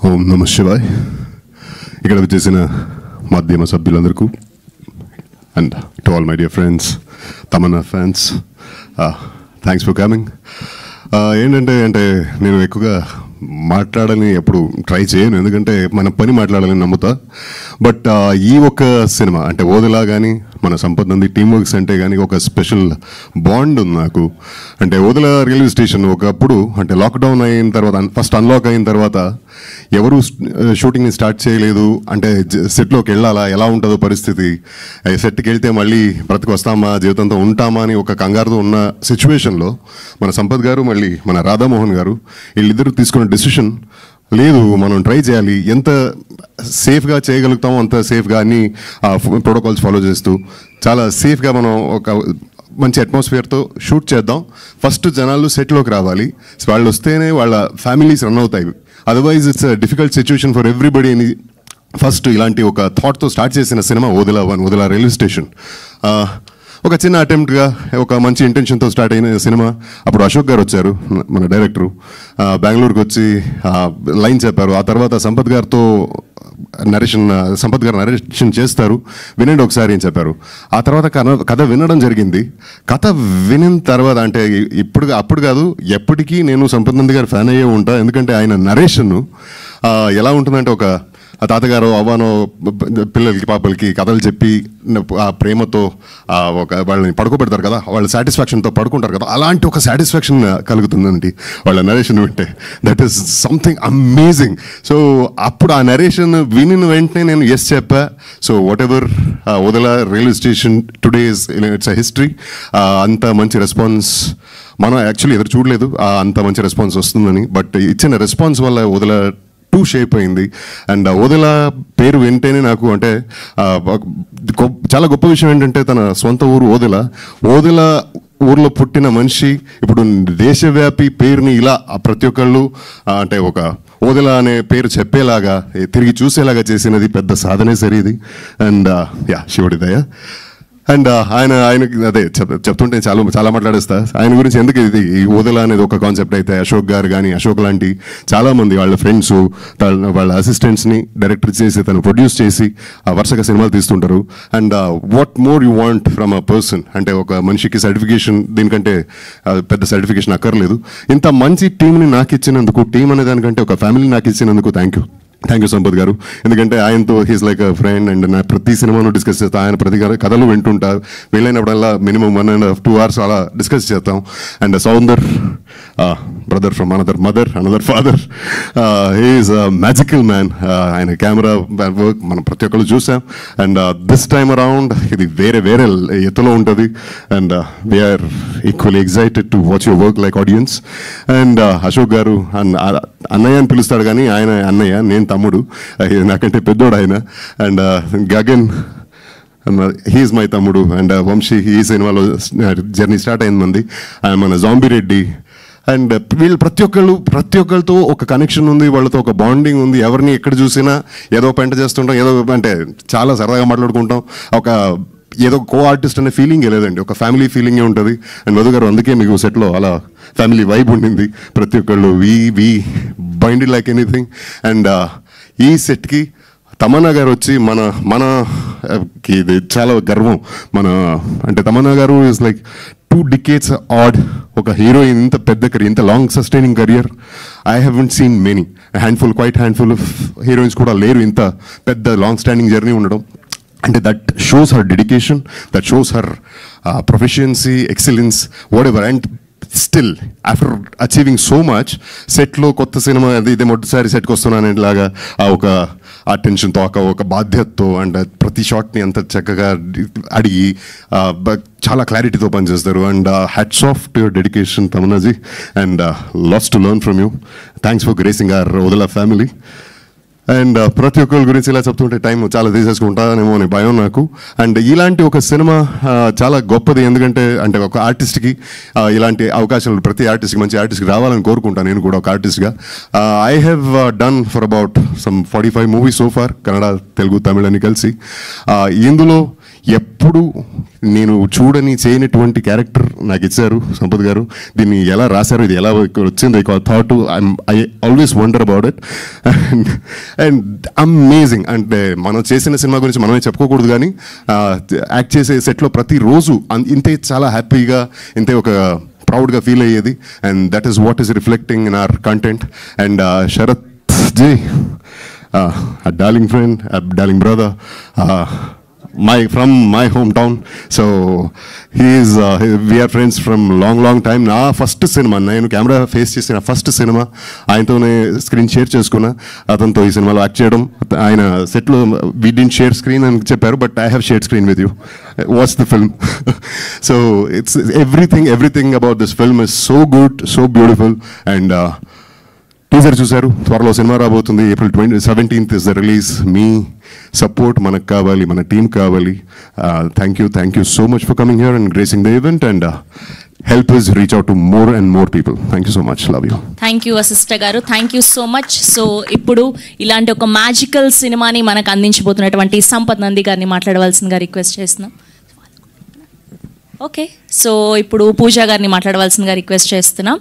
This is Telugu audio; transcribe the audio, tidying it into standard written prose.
ఓం నమః శివాయ్. ఇక్కడ వచ్చేసిన మాధ్యమ సభ్యులందరికీ and to all my dear friends, Tamannaah fans, thanks for coming. ఏంటంటే నేను ఎక్కువగా మాట్లాడాలని ఎప్పుడు ట్రై చేయను, ఎందుకంటే మన పని మాట్లాడాలని నమ్ముతా. బట్ ఈ ఒక్క సినిమా అంటే ఓదెలా కానీ మన సంపత్ నంది టీమ్ వర్క్స్ అంటే కానీ ఒక స్పెషల్ బాండ్ ఉంది నాకు. అంటే ఓదెలా రైల్వే స్టేషన్ ఒకప్పుడు అంటే లాక్డౌన్ అయిన తర్వాత, ఫస్ట్ అన్లాక్ అయిన తర్వాత ఎవరు షూటింగ్ని స్టార్ట్ చేయలేదు. అంటే సెట్లోకి వెళ్ళాలా, ఎలా ఉంటుందో పరిస్థితి, సెట్కి వెళ్తే మళ్ళీ బ్రతికి వస్తామా, జీవితంతో ఉంటామా అని ఒక కంగారుతో ఉన్న సిచ్యువేషన్లో మన సంపత్ గారు మళ్ళీ మన రాధామోహన్ గారు వీళ్ళిద్దరూ తీసుకున్న డెసిషన్, లేదు మనం ట్రై చేయాలి, ఎంత సేఫ్గా చేయగలుగుతామో అంత సేఫ్గా అన్ని ప్రోటోకాల్స్ ఫాలో చేస్తూ చాలా సేఫ్గా మనం ఒక మంచి అట్మాస్ఫియర్తో షూట్ చేద్దాం. ఫస్ట్ జనాలు సెట్లోకి రావాలి, వాళ్ళు వస్తేనే వాళ్ళ ఫ్యామిలీస్ రన్ అవుతాయి, otherwise it's difficult situation for everybody అని ఫస్ట్ ఇలాంటి ఒక థాట్తో స్టార్ట్ చేసిన cinema Odela 1, Odela railway station. ఒక చిన్న అటెంప్ట్గా ఒక మంచి ఇంటెన్షన్తో స్టార్ట్ అయిన సినిమా. అప్పుడు అశోక్ గారు వచ్చారు, మన డైరెక్టరు, బెంగళూరుకి వచ్చి లైన్ చెప్పారు. ఆ తర్వాత సంపత్ గారితో సంపత్ గారు నరేషన్ చేస్తారు, వినండి ఒకసారి అని చెప్పారు. ఆ తర్వాత కథ వినడం జరిగింది. కథ వినిన తర్వాత అంటే అప్పుడు కాదు ఎప్పటికీ నేను సంపత్ నంది గారు ఫ్యాన్ అయ్యే ఉంటా. ఎందుకంటే ఆయన నరేషన్ ఎలా ఉంటుందంటే, ఒక తాతగారు అవ్వానో పిల్లలకి పాపలకి కథలు చెప్పి ఆ ప్రేమతో ఒక వాళ్ళని పడుకోబెడతారు కదా, వాళ్ళ సాటిస్ఫాక్షన్తో పడుకుంటారు కదా, అలాంటి ఒక సాటిస్ఫాక్షన్ కలుగుతుందండి వాళ్ళ నరేషన్ వింటే. That is something amazing. So అప్పుడు ఆ నరేషన్ వినిన వెంటనే నేను ఎస్ చెప్పా. So what ever Odela railway station today it's a history. అంత మంచి రెస్పాన్స్ మనం యాక్చువల్లీ ఎదురు చూడలేదు, అంత మంచి రెస్పాన్స్ వస్తుందని. బట్ ఇచ్చిన రెస్పాన్స్ వల్ల ఓదెలా 2 షేప్ అయింది. అండ్ ఓదెలా పేరు వింటేనే నాకు అంటే చాలా గొప్ప విషయం ఏంటంటే, తన సొంత ఊరు ఓదెలా ఊర్లో పుట్టిన మనిషి ఇప్పుడు దేశవ్యాపి పేరుని ఇలా ప్రతి ఒక్కళ్ళు అంటే ఒక ఓదెలా అనే పేరు చెప్పేలాగా తిరిగి చూసేలాగా చేసినది పెద్ద సాధనే సరే ఇది. అండ్ శివుడి దయ. అండ్ ఆయనకి అదే చెప్తుంటే చాలా మాట్లాడేస్తా. ఆయన గురించి ఎందుకు ఇది ఈ ఓదెలా అనేది ఒక కాన్సెప్ట్ అయితే, అశోక్ గారు కానీ, అశోక్ లాంటి చాలామంది వాళ్ళ ఫ్రెండ్స్, వాళ్ళ అసిస్టెంట్స్ని డైరెక్టర్ చేసి తను ప్రొడ్యూస్ చేసి వరుసగా సినిమాలు తీస్తుంటారు. And what more you want from a person, అంటే ఒక మనిషికి సర్టిఫికేషన్, దీనికంటే పెద్ద సర్టిఫికేషన్ అక్కర్లేదు. ఇంత మంచి టీంని నాకు ఇచ్చినందుకు, టీం అనే దానికంటే ఒక ఫ్యామిలీ నాకు ఇచ్చినందుకు థ్యాంక్ యూ సంపత్ గారు. ఎందుకంటే ఆయనతో he's like a friend. And నా ప్రతి సినిమాను డిస్కస్ చేస్తాను, ఆయన ప్రతి కథలు వింటుంటా, వీళ్ళైనప్పుడల్లా మినిమం 1.5-2 hours అలా డిస్కస్ చేస్తాం. And Soundar, brother from another mother, another father, he's a magical man. ఆయన కెమెరా వర్క్ మనం ప్రతి ఒక్కళ్ళు చూసాం. అండ్ దిస్ టైమ్ అరౌండ్ ఇది వేరే ఎత్తులో ఉంటుంది. And we're equally excited to watch your work like audience. And Ashok గారు అన్నయ్య అని పిలుస్తాడు, కానీ ఆయన అన్నయ్య, నేను తమ్ముడు, నాకంటే పెద్దోడు ఆయన. అండ్ గగన్, హీఈస్ మై తమ్ముడు. అండ్ వంశీ, ఈ సినిమాలో జర్నీ స్టార్ట్ అయింది మంది. మన జాంబీ రెడ్డి. అండ్ వీళ్ళు ప్రతి ఒక్కరితో ఒక కనెక్షన్ ఉంది, వాళ్ళతో ఒక బాండింగ్ ఉంది. ఎవరిని ఎక్కడ చూసినా ఏదో పెంట చేస్తుంటాం, ఏదో అంటే చాలా సరదాగా మాట్లాడుకుంటాం. ఏదో కో ఆర్టిస్ట్ అనే ఫీలింగే లేదండి, ఒక ఫ్యామిలీ ఫీలింగే ఉంటుంది. అండ్ మధు గారు, అందుకే మీకు సెట్లో అలా ఫ్యామిలీ వైబ్ ఉండింది. ప్రతి ఒక్కళ్ళు వి బైండెడ్ లైక్ ఎనీథింగ్. అండ్ ఈ సెట్కి తమన్నా గారు వచ్చి మనకి ఇది చాలా గర్వం. అంటే తమన్నా గారు ఇస్ లైక్ 2 decades ఆడ్ ఒక హీరోయిన్, ఇంత పెద్ద కెరీర్, ఇంత long sustaining career I haven't seen many. Quite handful of heroines కూడా లేరు ఇంత పెద్ద లాంగ్ స్టాండింగ్ జర్నీ ఉండడం. అంటే that shows her dedication, that shows her proficiency, excellence, whatever. And still after achieving so much, సెట్లో కొత్త సినిమా ఇదే మొదటిసారి సెట్కి వస్తున్నాను ఇలాగా ఆ టెన్షన్తో, ఒక బాధ్యతతో, అండ్ ప్రతి షాట్ని అంత చక్కగా అడిగి చాలా క్లారిటీతో పనిచేస్తారు. And hats off to your dedication తమన్నాజీ. And lots to learn from you. Thanks for gracing our Odela family. And ప్రతి ఒక్కరి గురించి ఇలా చెప్తుంటే టైం చాలా తీసేసుకుంటానేమో అని భయం నాకు. అండ్ ఇలాంటి ఒక సినిమా చాలా గొప్పది, ఎందుకంటే అంటే ఒక ఆర్టిస్ట్కి ఇలాంటి అవకాశాలు ప్రతి ఆర్టిస్ట్కి, మంచి ఆర్టిస్ట్కి రావాలని కోరుకుంటాను నేను కూడా ఒక ఆర్టిస్ట్గా. I have done for about some 45 movies so far, Kannada, Telugu, Tamil అని కలిసి. ఇందులో ఎప్పుడు నేను చూడని చేయనటువంటి క్యారెక్టర్ నాకు ఇచ్చారు సంపత్ గారు. దీన్ని ఎలా రాశారు, ఇది ఎలా వచ్చింది thought, I always wonder about it. And amazing. అంటే మనం చేసిన సినిమా గురించి మనమే చెప్పుకోకూడదు, కానీ యాక్ట్ చేసే సెట్లో ప్రతిరోజు ఇంతే చాలా హ్యాపీగా, ఇంతే ఒక ప్రౌడ్గా ఫీల్ అయ్యేది. And that is what is reflecting in our content. And Sharath ji, a darling friend, a darling brother, from my hometown. So we are friends from long time. నా ఫస్ట్ సినిమా, నేను కెమెరా ఫేస్ చేసిన ఫస్ట్ సినిమా ఆయనతోనే స్క్రీన్ షేర్ చేసుకున్నా. అతనితో ఈ సినిమాలో యాక్ట్ చేయడం, ఆయన సెట్లో వి డిడ్ంట్ షేర్ స్క్రీన్ అని చెప్పారు, but I have shared screen with you. Watch the film. So it's everything about this film is so good, so beautiful. And teaser చూశారు, త్వరలో సినిమా రాబోతుంది. April 17th is the release. Me support మనకు కావాలి, మన టీం కావాలి. Thank you so much for coming here and gracing the event and help us reach out to more and more people. Thank you so much. Love you. Thank you Asista garu. Thank you so much. So ఇప్పుడు ఇలాంటి ఒక మ్యాజికల్ సినిమాని మనకు అందించబోతున్నటువంటి సంపత్ నంది గారిని మాట్లాడవలసిందిగా రిక్వెస్ట్ చేస్తున్నాం. ఓకే, సో ఇప్పుడు పూజా గారిని మాట్లాడవలసిందిగా రిక్వెస్ట్ చేస్తున్నాం.